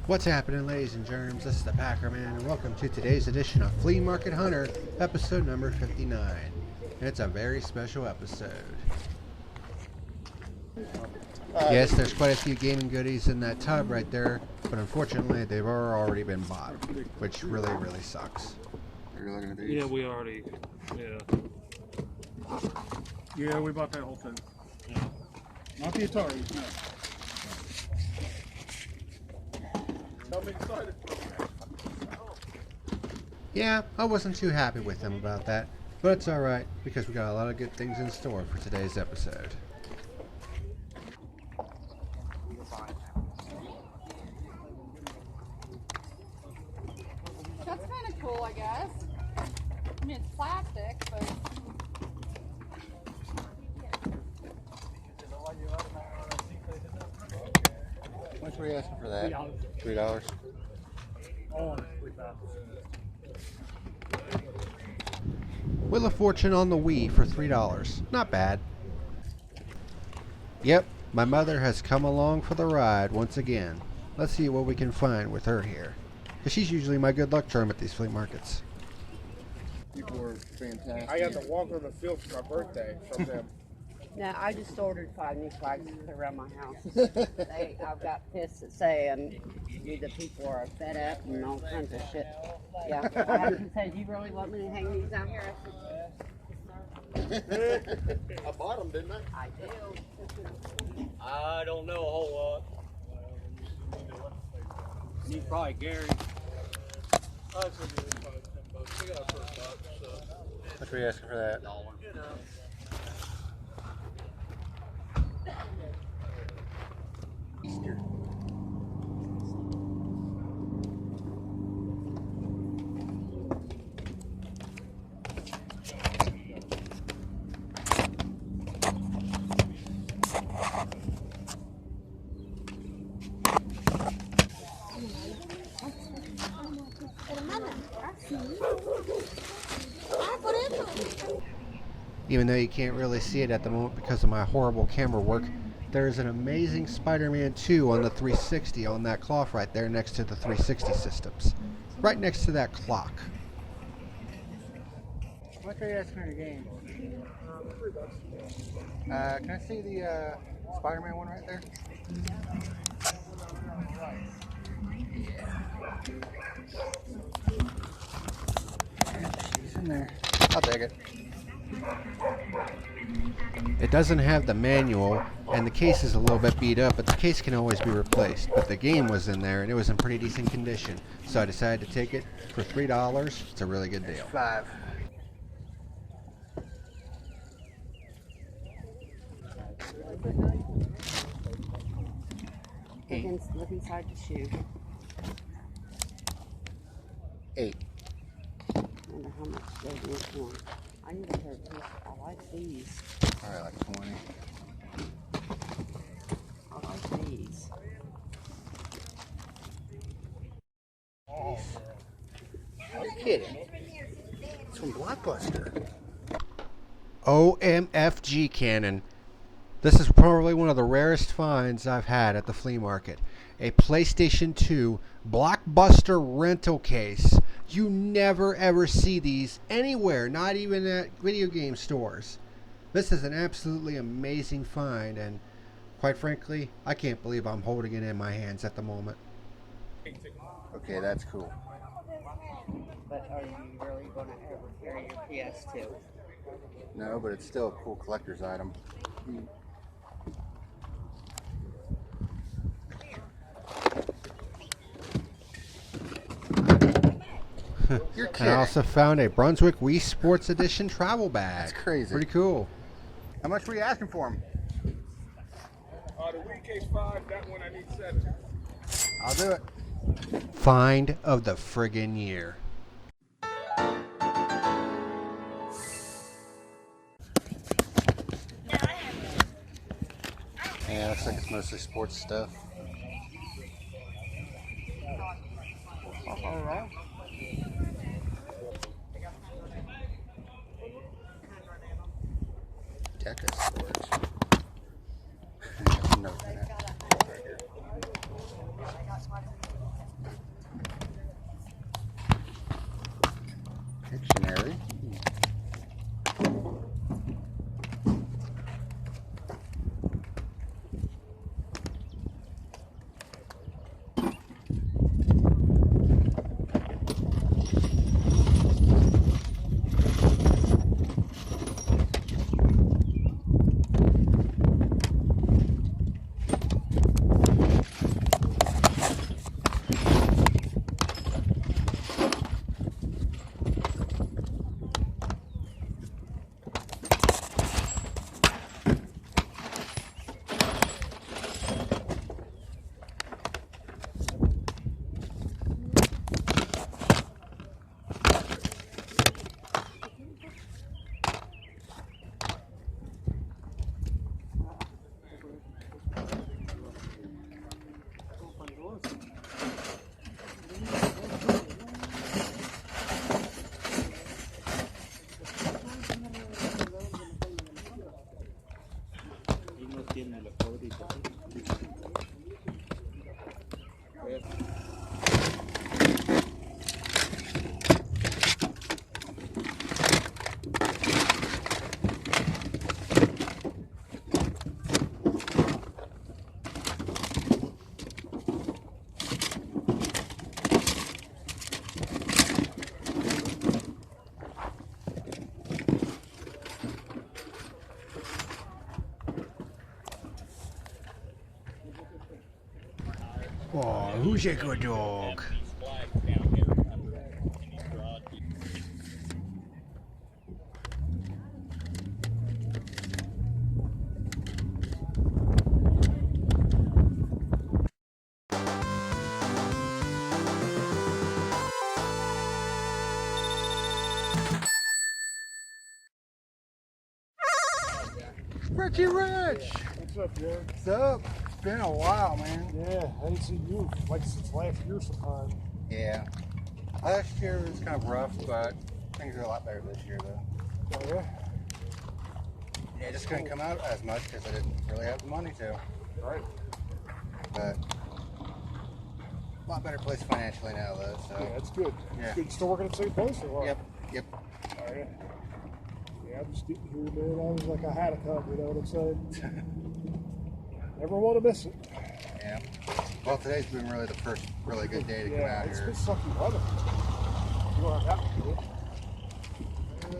What's happening, ladies and germs? This is the Packer Man, and welcome to today's edition of Flea Market Hunter, episode number 59. And it's a very special episode. Yes, there's quite a few gaming goodies in that tub right there, but unfortunately they've already been bought, which really sucks. You're looking at these? Yeah, we already, Yeah, we bought that whole thing. Yeah. Not the Atari, no. I'm excited for that. Yeah, I wasn't too happy with them about that, but it's alright, because we got a lot of good things in store for today's episode. That's kind of cool, I guess. I mean, it's plastic, but... How much were you asking for that? $3. Oh, Wheel of Fortune on the Wii for $3. Not bad. Yep, my mother has come along for the ride once again. Let's see what we can find with her here, because she's usually my good luck charm at these flea markets. People were fantastic. I got to walk on the field for my birthday from them. No, I just ordered 5 new flags to put around my house. I've got pissed at saying the people are fed up and all kinds of shit. Yeah, I have to say, do you really want me to hang these out here? I bought them, didn't I? I do. I don't know a whole lot. Need probably Gary. How much were you asking for that? Easter. Even though you can't really see it at the moment because of my horrible camera work, there's an amazing Spider-Man 2 on the 360 on that cloth right there next to the 360 systems. Right next to that clock. How much are you asking for your game? Can I see the Spider-Man one right there? Yeah, she's in there. I'll take it. It doesn't have the manual, and the case is a little bit beat up, but the case can always be replaced. But the game was in there, and it was in pretty decent condition. So I decided to take it for $3. It's a really good deal. 5. Look inside the shoe. 8. I wonder how much they want for. I need a pair of these. I like these. Alright, like 20. I like these. Oh. You're kidding. It's from Blockbuster. OMFG Cannon. This is probably one of the rarest finds I've had at the flea market. A PlayStation 2 Blockbuster rental case. You never ever see these anywhere, not even at video game stores. This is an absolutely amazing find, and quite frankly, I can't believe I'm holding it in my hands at the moment. Okay, that's cool. But are you really going to ever carry your PS2? No, but it's still a cool collector's item. You're kidding. And I also found a Brunswick Wii Sports Edition travel bag. That's crazy. Pretty cool. How much were you asking for them? The Wii Case 5, that one I need 7. I'll do it. Find of the friggin' year. Yeah, looks like it's mostly sports stuff. All right. Deca Sports. No, Oh, who's a good dog? Richie Rich! What's up, Jared? What's up? It's been a while, man. Yeah, I ain't seen you like since last year sometime. Yeah. Last year was kind of rough, but things are a lot better this year, though. Oh, yeah? Yeah, I just couldn't come out as much because I didn't really have the money to. Right. But a lot better place financially now, though. So. Yeah, that's good. Yeah. Good. You still working at the same place or what? Yep. Oh, yeah. Yeah, I'm just getting here, man. I was like I had a cup, you know what I'm saying? Never want to miss it. Yeah. Well, today's been really the first really good day to come out it's here. been sucky weather. You don't have that one, do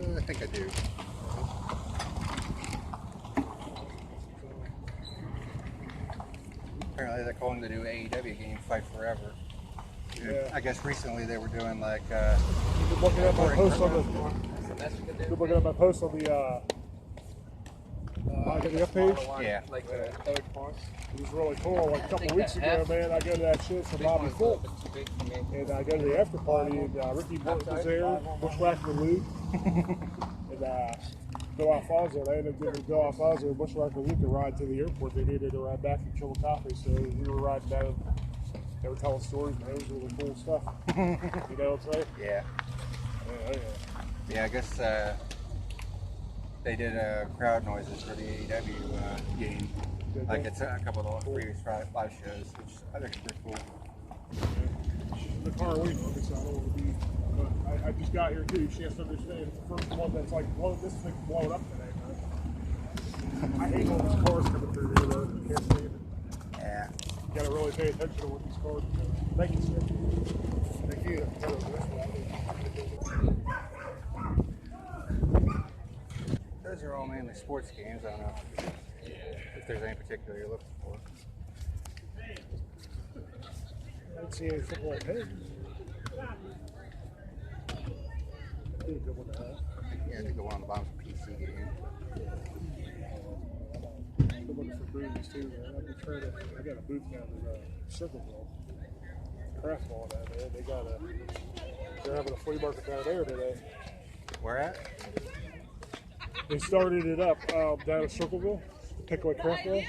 you? I think I do. Apparently they're calling the new AEW game Fight Forever. Yeah. I guess recently they were doing like Good looking at my post on the. Good looking at my post on the up page. yeah. Like the third part. It was really cool. Like a couple weeks ago, man, I go to that shit for Bobby Fulton. And I go to the after party, and Ricky Morton was there, Bushwhacker Luke, and Bill Alfonso. They ended up giving Bill Alfonso and Bushwhacker Luke a ride to the airport. They needed to ride back from Chillicothe, so we were riding down. They were telling stories, man. It was really cool stuff. You know what I'm saying? Yeah. Yeah, I guess they did crowd noises for the AEW game. Like it's a couple of the previous live shows, which I think is pretty cool. The car waiting for me, so I don't want to be. But I just got here too. She has to understand it's the first one that's like this thing's blowing up today, man. I hate all these cars coming through here though. I can't stand it. Yeah. You gotta really pay attention to what these cars are doing. Thank you, sir. Thank you. Those are all mainly sports games. I don't know if there's any particular you're looking for. I didn't see any football peg. Good one to have. Yeah, I think the one on the bottom's a PC game. I'm looking for booths too, man. I've been trying to. I got a booth down in Circleville. Craft ball down there. They're having a flea market down there today. Where at? They started it up down in Circleville, Pickaway Craft Ball.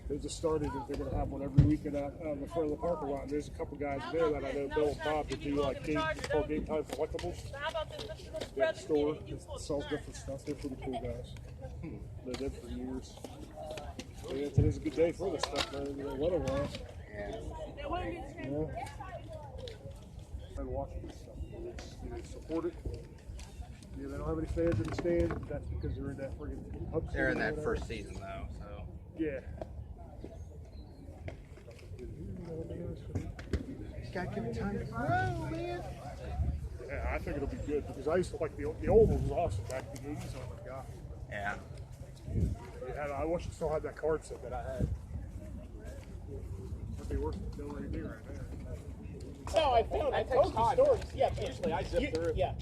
They just started it. They're going to have one every weekend out in the front of the parking lot. And there's a couple guys there that I know, Bill and Bob, that do like game time collectibles. They have a store that sells different stuff. They're pretty cool guys. They did for years. So yeah, today's a good day for this stuff, man. You know, weather-wise. Yeah. I'm watching this stuff. They support it. Yeah, they don't have any fans in the stand. That's because they're in that friggin' hub. They're in that first season though, so. Yeah. You gotta give it time to grow, man. Yeah, I think it'll be good because I used to like the old one was awesome back in the 80s. Oh my god. Yeah. I wish I still had that card set that I had. That'd be worth it. Still right there, right there. No, I found. I told you stories. Yeah, usually I zip through. Yeah.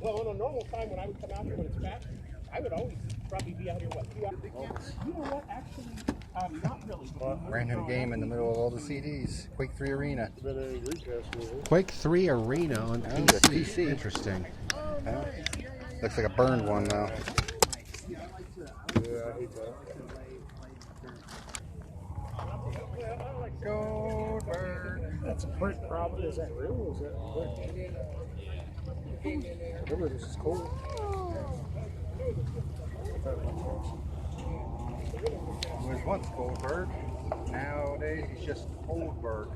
Well, on a normal time when I would come out here when it's back, I would always probably be out here, 2 hours? You know what? Actually, not really. Random game in the middle of all the CDs. Quake 3 Arena. Quake 3 Arena on Oh, PC. PC. Interesting. Looks like a burned one though. Yeah, I hate that. Goldberg. That's a print problem. Is that real or is that print? Remember, this is cool. was once Goldberg. Nowadays he's just Goldberg.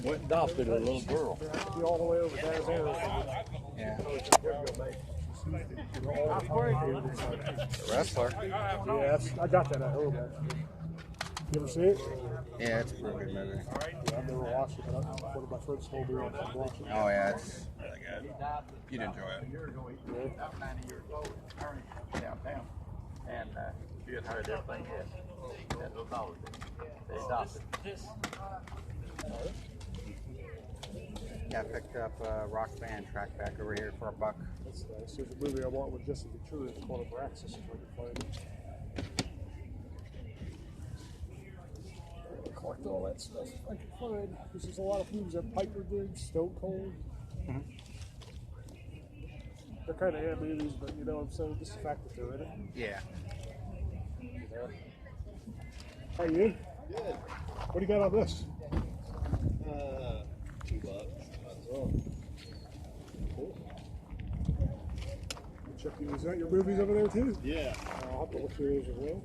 Went and adopted a little girl. Be all the way over downtown. Yeah. The Wrestler. Yeah, I got that at home. Actually. You ever see it? Yeah, it's a pretty good movie. Yeah, I've never watched it, but one of my friends told me I should watch it. Oh yeah, it's really good. You'd enjoy it. Downtown. And you had heard everything yes. That little dog. They adopted. Yeah, I picked up Rock Band track back over here for $1. That's nice. There's a movie I want with Jesse Ventura. It's called Abraxas, if I can find it. I collect all that stuff if I can find. Because there's a lot of movies that Piper did, Stone Cold. Mm-hmm. They're kind of ad movies, but you know what I'm saying? Just the fact that they're in it. Yeah. Yeah. How are you? Good. What do you got on this? $2. That's all. Cool. Check these out. Your movies over there too? Yeah. I'll have to look through those as well.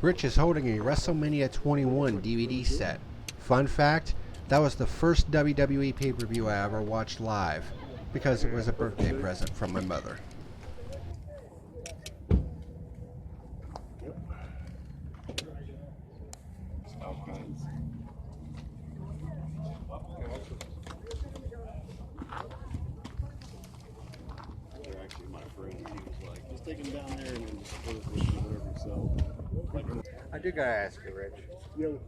Rich is holding a WrestleMania 21 DVD set. Fun fact, that was the first WWE pay-per-view I ever watched live because it was a birthday present from my mother. They're actually my friend. He was like, just take him down there and then just put it with you, whatever. So, like, I do gotta ask you, Rich. Yo,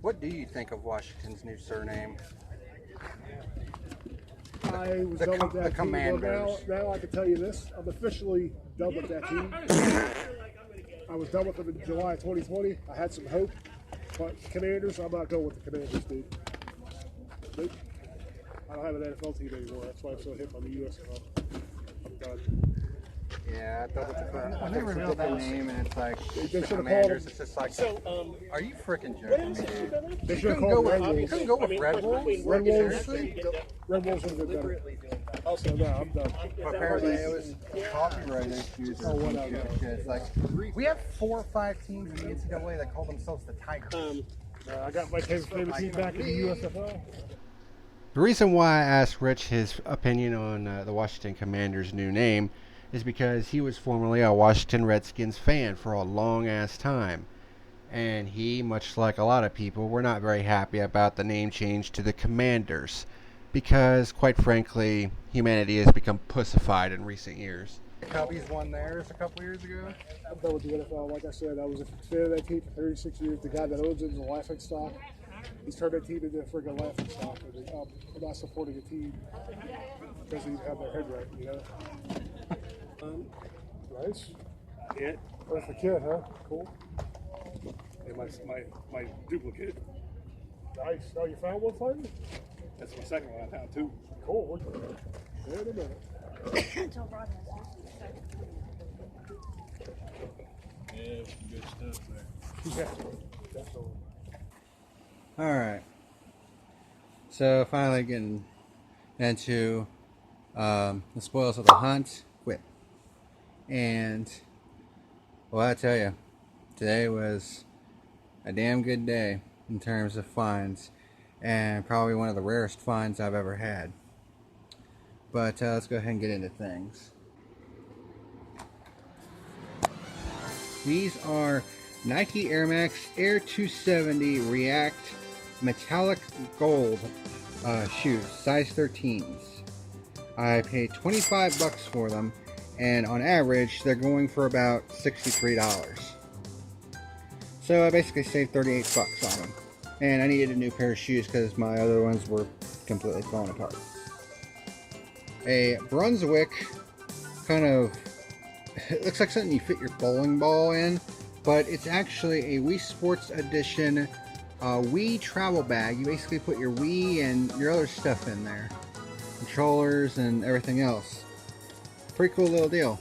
What do you think of Washington's new surname? I was The done with that the team. Commanders. Well, now I can tell you this. I'm officially done with that team. I was done with them in July 2020. I had some hope. But Commanders, I'm not going with the Commanders, dude. Nope. I don't have an NFL team anymore. That's why I'm so hip on the U.S. I'm done. Yeah, I thought I never know that name, and it's like They the should have Commanders. called It's just like, So, are you freaking joking me, dude? They You should have couldn't go called with Red Wolves. couldn't go with Red Wolves. Red Wolves. Seriously? Red Wolves would have been better. Also, no, I'm done. Apparently, it was copyright issues. Oh, whatever. It's like we have 4 or 5 teams in the NCAA that call themselves the Tigers. I got my favorite team back in the USFL. The reason why I asked Rich his opinion on the Washington Commanders' new name is because he was formerly a Washington Redskins fan for a long-ass time. And he, much like a lot of people, were not very happy about the name change to the Commanders because, quite frankly, humanity has become pussified in recent years. The Cubbies won theirs a couple years ago. I'm done with the NFL. Like I said, I was a fan of that team for 36 years. The guy that owns it is a laughing stock. He's turned that team into a friggin' laughing stock. I'm not supporting a team because they have their head right, you know? Nice. yeah. That's the kid, huh? Cool. And my duplicate. Nice. Oh, you found one finally? That's my second one I found too. Cool. Wait a minute. Yeah, some good stuff there. Yeah, definitely. Alright. So finally getting into the spoils of the hunt. Quit. And well, I tell you, today was a damn good day in terms of finds, and probably one of the rarest finds I've ever had. But let's go ahead and get into things. These are Nike Air Max Air 270 React Metallic Gold shoes, size 13s. I paid $25 for them, and on average, they're going for about $63. So I basically saved $38 on them. And I needed a new pair of shoes because my other ones were completely falling apart. A Brunswick kind of, it looks like something you fit your bowling ball in, but it's actually a Wii Sports Edition Wii travel bag. You basically put your Wii and your other stuff in there. Controllers and everything else. Pretty cool little deal.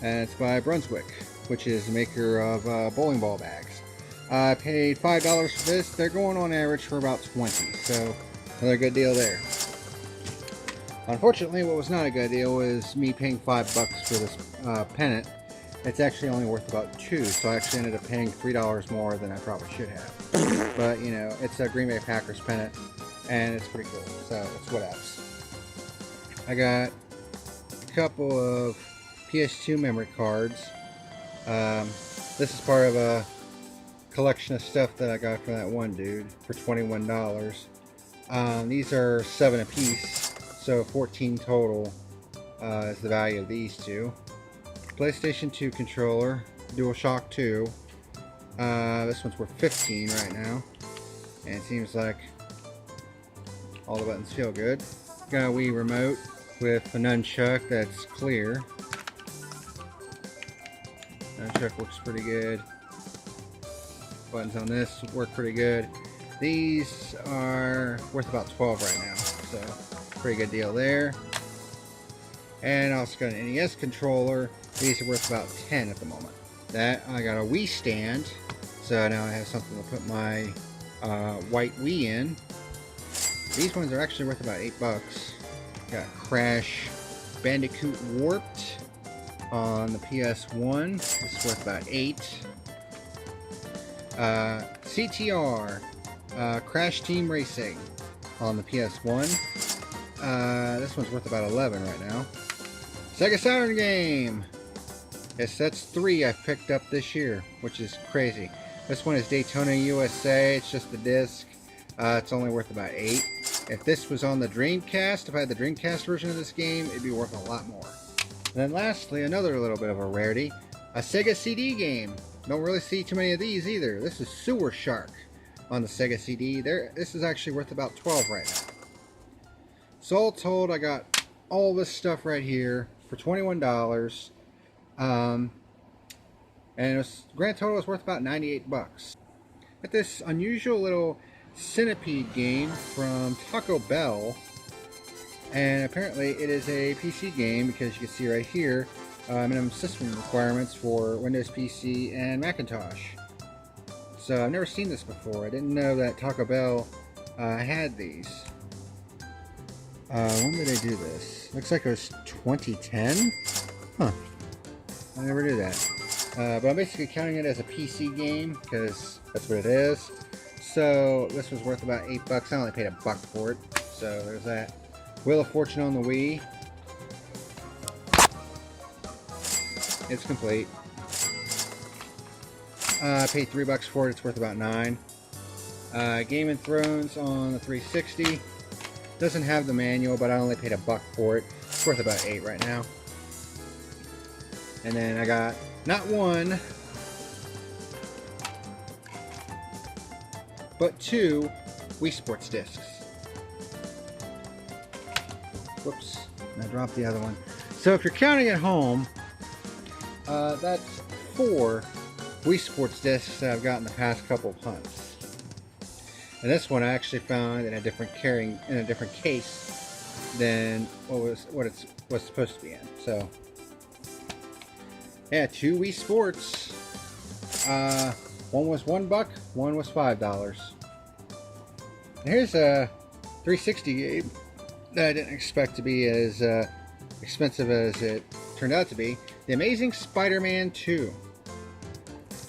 And it's by Brunswick, which is a maker of bowling ball bags. I paid $5 for this. They're going on average for about $20, so another good deal there. Unfortunately, what was not a good deal was me paying $5 for this Pennant. It's actually only worth about $2, so I actually ended up paying $3 more than I probably should have. But, you know, it's a Green Bay Packers Pennant, and it's pretty cool, so it's whatevs. I got a couple of PS2 memory cards. This is part of a collection of stuff that I got from that one dude for $21. These are 7 apiece, so 14 total is the value of these two. PlayStation 2 Controller, DualShock 2. This one's worth 15 right now, and it seems like all the buttons feel good. Got a Wii Remote with a nunchuck that's clear. Nunchuck looks pretty good. Buttons on this work pretty good. These are worth about 12 right now, so pretty good deal there. And I also got an NES Controller. These are worth about 10 at the moment. That I got a Wii stand, so now I have something to put my white Wii in. These ones are actually worth about $8. Got Crash Bandicoot Warped on the PS1. This is worth about $8. CTR Crash Team Racing on the PS1. This one's worth about 11 right now. Sega Saturn game. Yes, that's 3 I've picked up this year, which is crazy. This one is Daytona USA. It's just the disc. It's only worth about 8. If this was on the Dreamcast, if I had the Dreamcast version of this game, it'd be worth a lot more. And then lastly, another little bit of a rarity, a Sega CD game. Don't really see too many of these either. This is Sewer Shark on the Sega CD. This is actually worth about 12 right now. So all told, I got all this stuff right here for $21. And it was, grand total was worth about $98. Got this unusual little centipede game from Taco Bell, and apparently it is a PC game because you can see right here minimum system requirements for Windows PC and Macintosh. So I've never seen this before. I didn't know that Taco Bell had these. When did they do this? Looks like it was 2010. Huh. I never knew that. But I'm basically counting it as a PC game because that's what it is. So this was worth about $8. I only paid $1 for it. So there's that. Wheel of Fortune on the Wii. It's complete. I paid $3 for it. It's worth about $9. Game & Thrones on the 360. Doesn't have the manual, but I only paid $1 for it. It's worth about $8 right now. And then I got not one, but 2 Wii Sports discs. Whoops, I dropped the other one. So if you're counting at home, that's 4 Wii Sports discs that I've got in the past couple of hunts. And this one I actually found in a different case than what it was supposed to be in. So yeah, 2 Wii Sports. One was $1, one was $5. And here's a 360 game that I didn't expect to be as expensive as it turned out to be. The Amazing Spider-Man 2.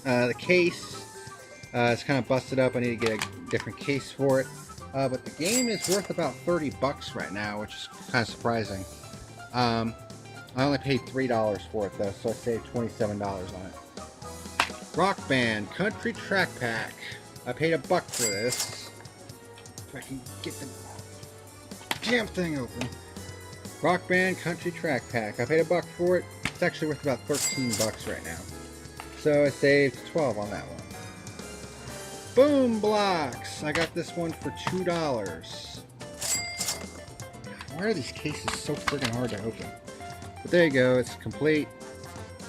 The case is kind of busted up. I need to get a different case for it. But the game is worth about $30 right now, which is kind of surprising. I only paid $3 for it though, so I saved $27 on it. Rock Band Country Track Pack. I paid $1 for this. If I can get the damn thing open. Rock Band Country Track Pack. I paid $1 for it. It's actually worth about $13 right now. So I saved 12 on that one. Boom Blocks. I got this one for $2. Why are these cases so friggin' hard to open? But there you go, it's complete.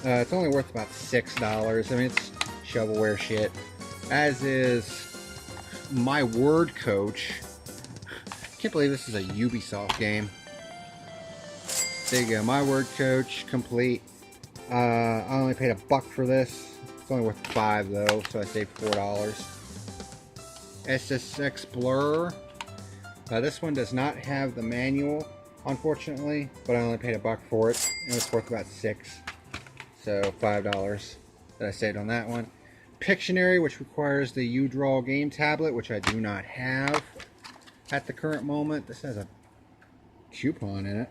It's only worth about $6. I mean, it's shovelware shit. As is My Word Coach. Can't believe this is a Ubisoft game. There you go, My Word Coach, complete. I only paid $1 for this. It's only worth $5 though, so I saved $4. SS Explorer. This one does not have the manual. unfortunately, but I only paid $1 for it. It was worth about $6, so $5 that I saved on that one. Pictionary, which requires the U-Draw game tablet, which I do not have at the current moment. This has a coupon in it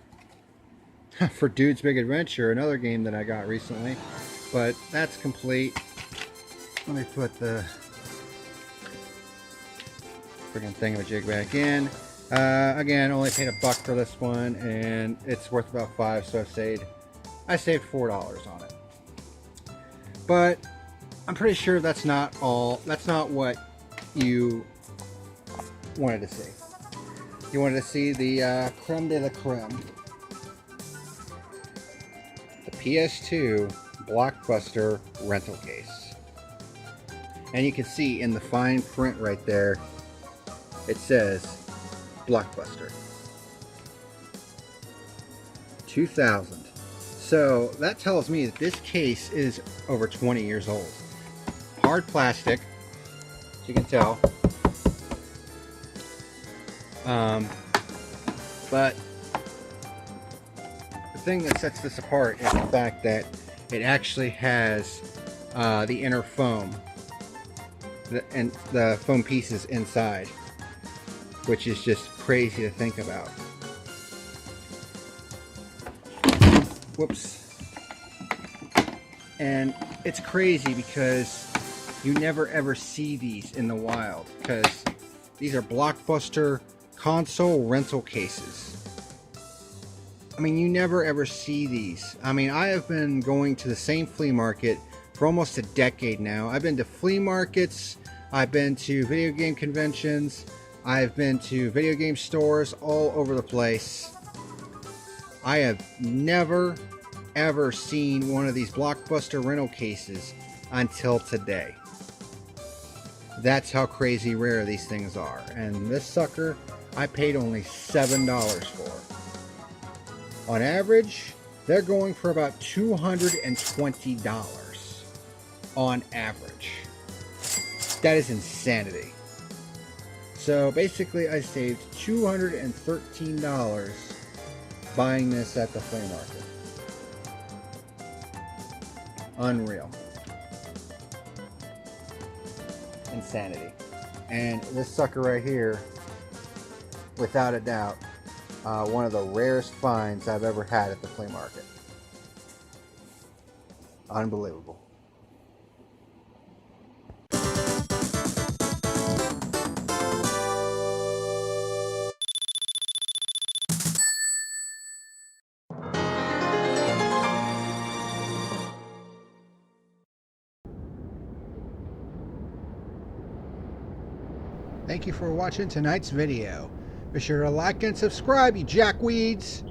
for Dude's Big Adventure, another game that I got recently, but that's complete. Let me put the friggin' thingamajig back in. Again, only paid $1 for this one, and it's worth about $5, so I saved $4 on it. But I'm pretty sure that's not what you wanted to see. You wanted to see the creme de la creme. The PS2 Blockbuster rental case. And you can see in the fine print right there, it says Blockbuster 2000. So that tells me that this case is over 20 years old. Hard plastic, as you can tell. But the thing that sets this apart is the fact that it actually has the inner foam and the foam pieces inside, which is just crazy to think about. Whoops. And it's crazy because you never ever see these in the wild, because these are Blockbuster console rental cases. I mean, you never ever see these. I mean, I have been going to the same flea market for almost a decade now. I've been to flea markets, I've been to video game conventions, I've been to video game stores all over the place. I have never ever seen one of these Blockbuster rental cases until today. That's how crazy rare these things are. And this sucker, I paid only $7 for. On average, they're going for about $220 on average. That is insanity. So basically, I saved $213 buying this at the flea market. Unreal. Insanity. And this sucker right here, without a doubt, one of the rarest finds I've ever had at the flea market. Unbelievable. Thank you for watching tonight's video. Be sure to like and subscribe, you jackweeds.